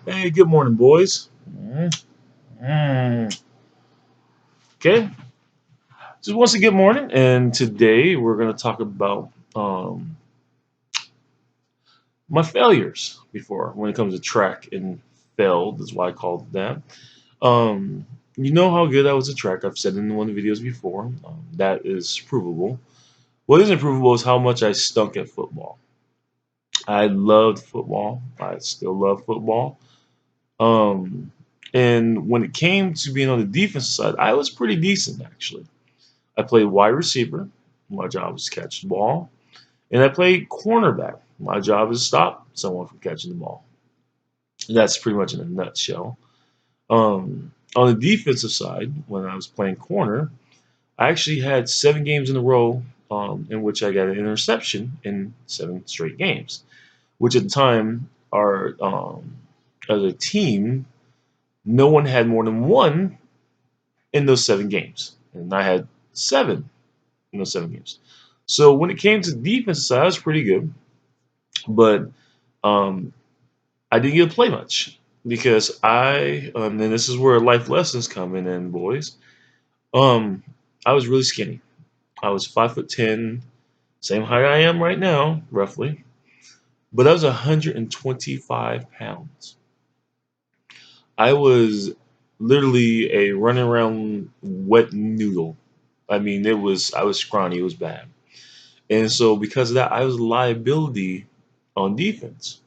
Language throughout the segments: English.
Hey, good morning, boys. Mm. Okay, just once a good morning, and today we're going to talk about my failures before when it comes to track and failed is why I called it that. Um, you know how good I was at track. I've said in one of the videos before. That is provable. What isn't provable is how much I stunk at football. I loved football. I still love football. Um, and when it came to being on the defensive side, I was pretty decent actually. I played wide receiver. My job was to catch the ball. And I played cornerback. My job is to stop someone from catching the ball. And that's pretty much in a nutshell. On the defensive side, when I was playing corner, I actually had 7 games in a row in which I got an interception in 7 straight games, which at the time, our as a team, no one had more than one in those 7 games, and I had seven in those 7 games. So when it came to the defensive side, I was pretty good, but um, I didn't get to play much because and this is where life lessons come in, boys. Um, I was really skinny. I was 5'10", same height I am right now, roughly, but I was 125 pounds. I was literally a running around wet noodle. I mean, I was scrawny, it was bad. And so because of that, I was a liability on defense.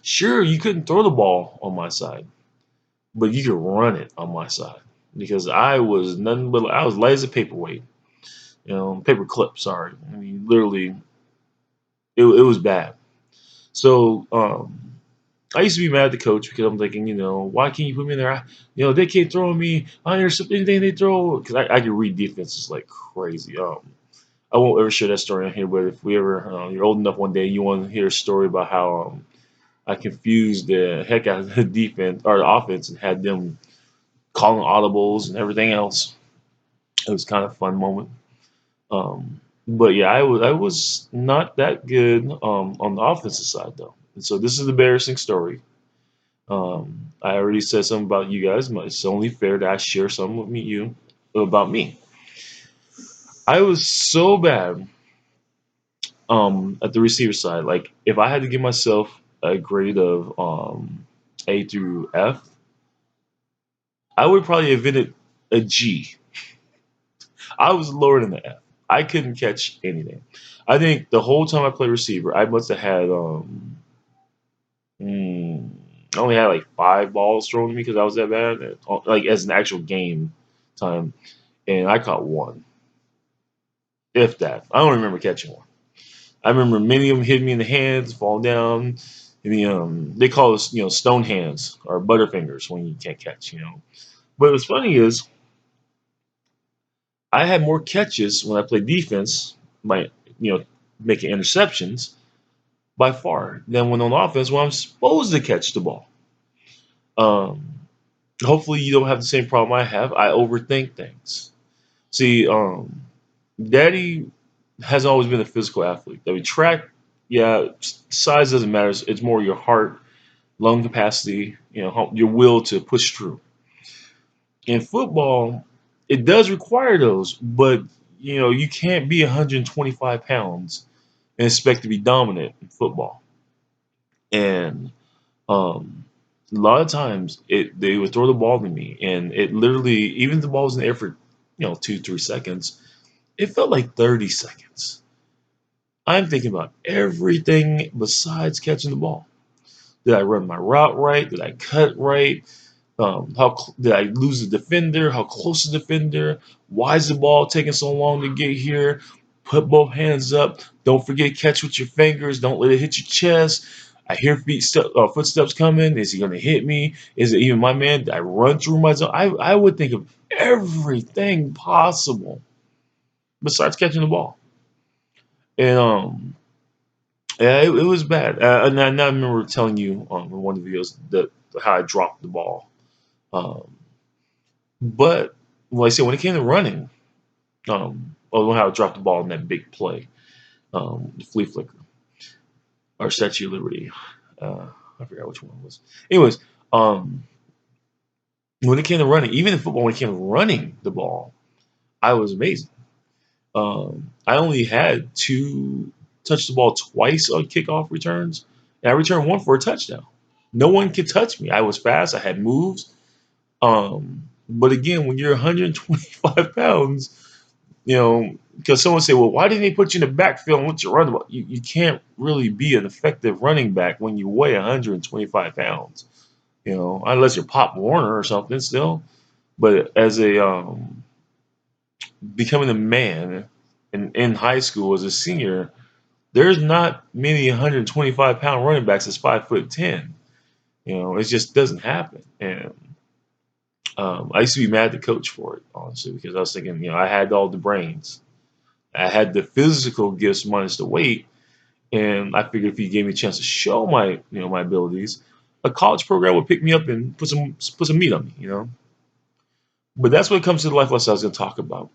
Sure, you couldn't throw the ball on my side, but you could run it on my side because I was light as a paperweight, paper clip. Sorry, I mean literally, it was bad. So I used to be mad at the coach because I'm thinking, why can't you put me in there? They keep throwing me. I intercept anything they throw because I can read defenses like crazy. I won't ever share that story on here, but if we ever, you're old enough one day, you want to hear a story about how I confused the heck out of the defense or the offense and had them calling audibles and everything else. It was kind of a fun moment. But yeah, I was not that good on the offensive side though. And so this is the embarrassing story. I already said something about you guys. But it's only fair that I share something with you about me. I was so bad at the receiver side. Like if I had to give myself a grade of A through F, I would probably have given it a G. I was lower than the F. I couldn't catch anything. I think the whole time I played receiver, I must have had mm, I only had like 5 balls thrown to me because I was that bad. Like as an actual game time, and I caught one, if that. I don't remember catching one. I remember many of them hitting me in the hands, fall down. They call us, stone hands or butterfingers when you can't catch. But what's funny is I had more catches when I played defense, by making interceptions by far than when on offense when I'm supposed to catch the ball. Um, Hopefully you don't have the same problem I have. I overthink things. See, Daddy has always been a physical athlete. I mean, track, yeah, size doesn't matter. It's more your heart, lung capacity, your will to push through. In football, it does require those, but you can't be 125 pounds and expect to be dominant in football. And um, a lot of times they would throw the ball to me, and it literally, even if the ball was in the air for 2 3 seconds, it felt like 30 seconds. I'm thinking about everything besides catching the ball. Did I run my route right? Did I cut right? Did I lose the defender? How close is the defender? Why is the ball taking so long to get here? Put both hands up. Don't forget catch with your fingers. Don't let it hit your chest. I hear footsteps coming. Is he going to hit me? Is it even my man? Did I run through my zone? I would think of everything possible besides catching the ball. And yeah, it was bad. And I remember telling you on one of the videos that how I dropped the ball. Um, But like I said, when it came to running, how I dropped the ball in that big play, the flea flicker or Statue of Liberty. I forgot which one it was. Anyways, um, when it came to running, even in football, when it came to running the ball, I was amazing. I only had to touch the ball twice on kickoff returns, and I returned one for a touchdown. No one could touch me. I was fast. I had moves. But again, when you're 125 pounds, because someone say, well, why didn't they put you in the backfield and let you run the ball? You can't really be an effective running back when you weigh 125 pounds, unless you're Pop Warner or something still. But as a becoming a man in high school as a senior, there's not many 125-pound running backs that's 5'10". It just doesn't happen. And I used to be mad at the coach for it, honestly, because I was thinking, I had all the brains, I had the physical gifts minus the weight, and I figured if he gave me a chance to show my abilities, a college program would pick me up and put some meat on me. But that's when it comes to the life lesson I was going to talk about.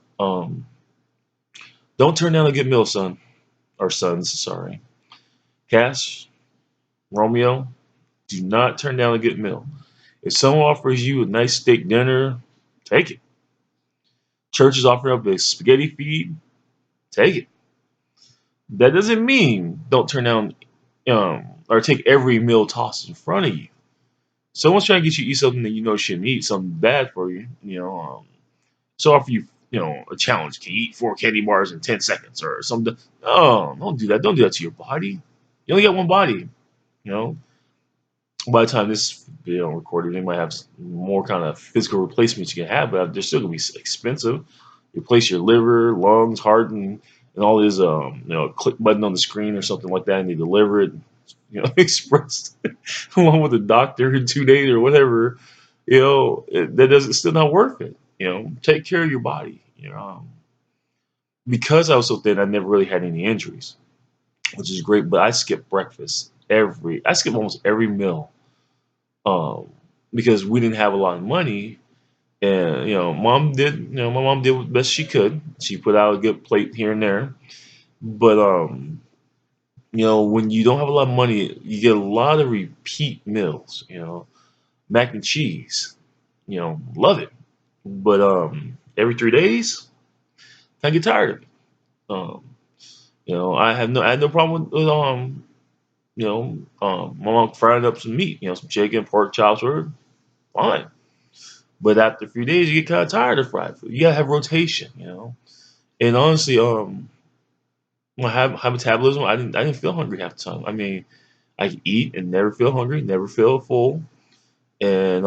Don't turn down a good meal, son, or sons. Sorry, Cass, Romeo. Do not turn down a good meal. If someone offers you a nice steak dinner, take it. Church is offering up a spaghetti feed, take it. That doesn't mean don't turn down or take every meal tossed in front of you. Someone's trying to get you to eat something that you know shouldn't eat, something bad for you. So offer you a challenge. Can you eat 4 candy bars in 10 seconds or something? No, don't do that. Don't do that to your body. You only got one body. You know, by the time this video recorded, they might have more kind of physical replacements you can have, but they're still gonna be expensive. You replace your liver, lungs, heart, and all this click button on the screen or something like that, and they deliver it, expressed along with a doctor in 2 days or whatever. That doesn't still not worth it. Take care of your body. Because I was so thin, I never really had any injuries, which is great. But I skip breakfast I skip almost every meal, um, because we didn't have a lot of money. And my mom did what best she could. She put out a good plate here and there. But when you don't have a lot of money, you get a lot of repeat meals. Mac and cheese. Love it. But every 3 days, I get tired of it. Um, I had no problem with my mom frying up some meat. Some chicken, pork chops, or fine. But after a few days, you get kind of tired of fried food. You gotta have rotation. And honestly, my metabolism, I didn't feel hungry half the time. I mean, I could eat and never feel hungry, never feel full, and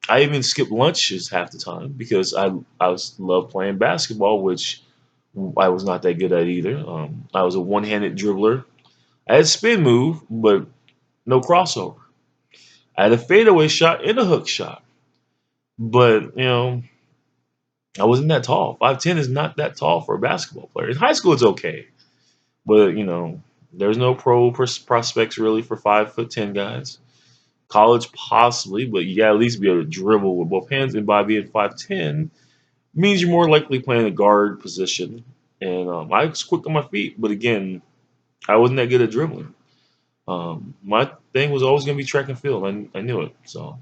I even skip lunches half the time because I was love playing basketball, which I was not that good at either. I was a one-handed dribbler. I had a spin move, but no crossover. I had a fadeaway shot and a hook shot, but I wasn't that tall. 5'10" is not that tall for a basketball player. In high school, it's okay, but there's no prospects really for 5'10" guys. College possibly, but you gotta at least be able to dribble with both hands. And by being 5'10" means you're more likely playing a guard position. And I was quick on my feet, but again, I wasn't that good at dribbling. My thing was always gonna be track and field. I knew it. So,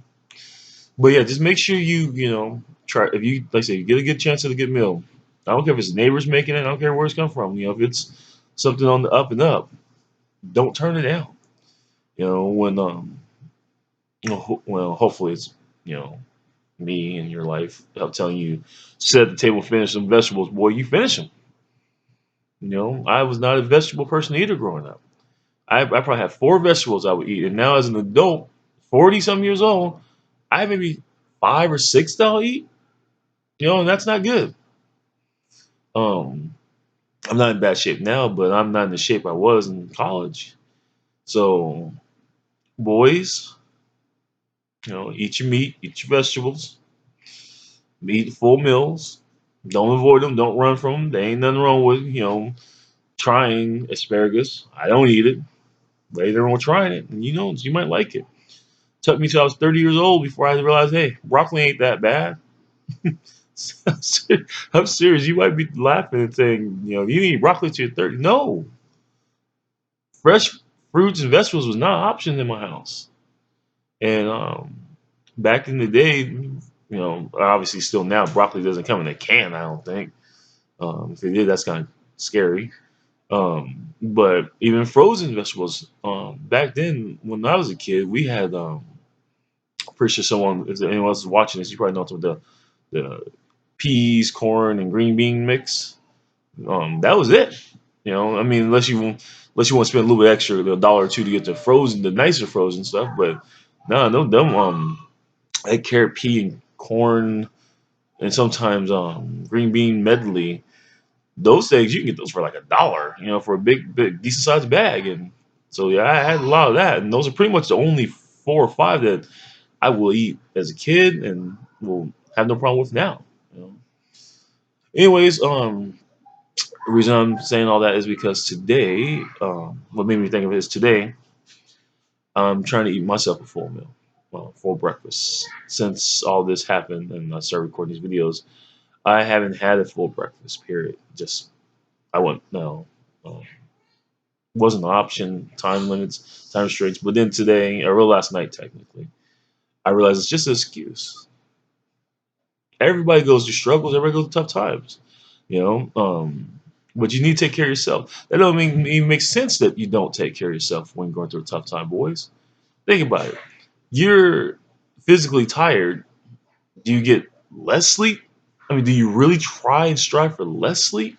but yeah, just make sure you try. If you like I say, you get a good chance at a good meal. I don't care if it's neighbors making it. I don't care where it's come from. If it's something on the up and up, don't turn it down. When well, hopefully it's you know me in your life telling you sit at the table, finish some vegetables. Boy, you finish them. I was not a vegetable person either growing up. I probably had 4 vegetables I would eat, and now as an adult, 40 some years old, I have maybe 5 or 6 that I'll eat. And that's not good. Um, I'm not in bad shape now, but I'm not in the shape I was in college. So, boys, eat your meat, eat your vegetables, eat full meals. Don't avoid them. Don't run from them. There ain't nothing wrong with trying asparagus. I don't eat it. But ain't nothing wrong with trying it, and you might like it. Took me till I was 30 years old before I realized, hey, broccoli ain't that bad. I'm serious. You might be laughing and saying, you eat broccoli till you're 30. No, fresh fruits and vegetables was not an option in my house. And back in the day, obviously still now, broccoli doesn't come in a can. I don't think. If it did, that's kind of scary. But even frozen vegetables, back then when I was a kid, we had. Pretty sure someone, if anyone else is watching this, you probably know what the peas, corn, and green bean mix. That was it. I mean, unless you want to spend a little bit extra, a dollar or two to get the frozen, the nicer frozen stuff. But no, them that carrot, pea, and corn, and sometimes green bean medley. Those things you can get those for like a dollar. For a big, decent sized bag. And so yeah, I had a lot of that, and those are pretty much the only four or five that I will eat as a kid and will have no problem with now. You know? Anyways, the reason I'm saying all that is because today, what made me think of it is today, I'm trying to eat myself a full meal, for breakfast. Since all this happened and I started recording these videos, I haven't had a full breakfast. Period. Just I went no, wasn't an option. Time limits, time restraints. But then today, or last night technically, I realized it's just an excuse. Everybody goes through struggles. Everybody goes through tough times. You know, but you need to take care of yourself. That don't mean it makes sense that you don't take care of yourself when you're going through a tough time, boys. Think about it. You're physically tired. Do you get less sleep? I mean, do you really try and strive for less sleep?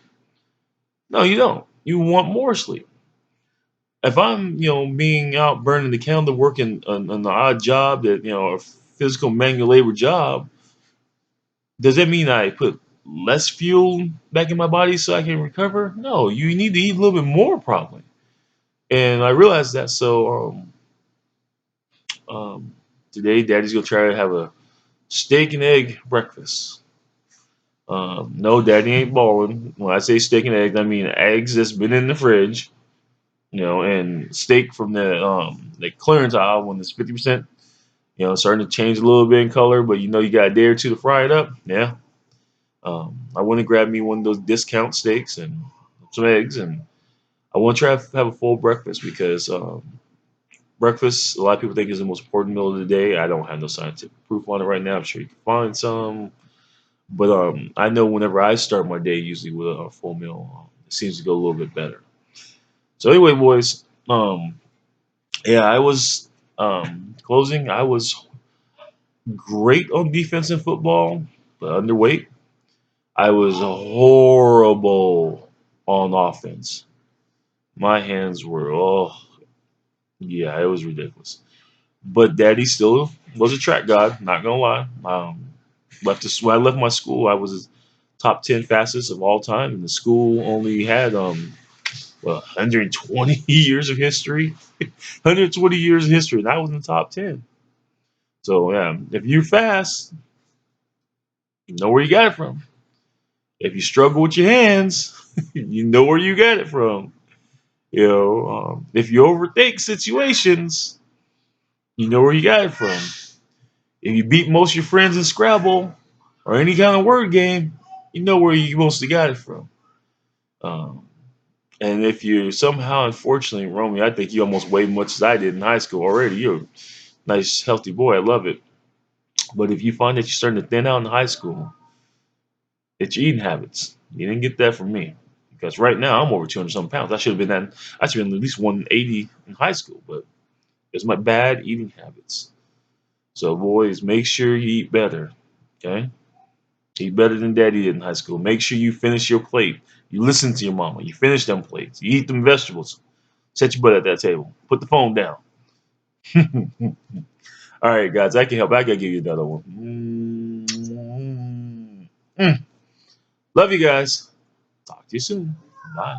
No, you don't. You want more sleep. If I'm, being out burning the candle, working an odd job that, a physical manual labor job, does that mean I put less fuel back in my body so I can recover? No, you need to eat a little bit more probably. And I realized that. So today, Daddy's gonna try to have a steak and egg breakfast. No, Daddy ain't balling. When I say steak and eggs, I mean eggs that's been in the fridge, and steak from the clearance aisle when it's 50%, starting to change a little bit in color, but you got a day or two to fry it up. Yeah, I want to grab me one of those discount steaks and some eggs, and I want to try to have a full breakfast because breakfast, a lot of people think is the most important meal of the day. I don't have no scientific proof on it right now. I'm sure you can find some, but I know whenever I start my day, usually with a full meal, it seems to go a little bit better. So anyway, boys, yeah, I was closing. I was great on defense in football, but underweight. I was horrible on offense. My hands were, oh, yeah, it was ridiculous. But Daddy still was a track god, not gonna lie. When I left my school, I was the top 10 fastest of all time, and the school only had 120 years of history. 120 years of history, and I was in the top 10. So yeah, if you're fast, you know where you got it from. If you struggle with your hands, you know where you got it from. If you overthink situations, you know where you got it from. If you beat most of your friends in Scrabble or any kind of word game, you know where you mostly got it from. Um, and if you somehow, unfortunately, Romeo, I think you almost weigh much as I did in high school already. You're a nice, healthy boy. I love it. But if you find that you're starting to thin out in high school, it's your eating habits. You didn't get that from me. Because right now I'm over 200 some pounds. I should have been at least 180 in high school, but it's my bad eating habits. So boys, make sure you eat better. Okay? Eat better than daddy did in high school. Make sure you finish your plate. You listen to your mama. You finish them plates. You eat them vegetables. Set your butt at that table. Put the phone down. All right, guys, I can help. I gotta give you another one. Mm. Love you guys. Talk to you soon. Bye.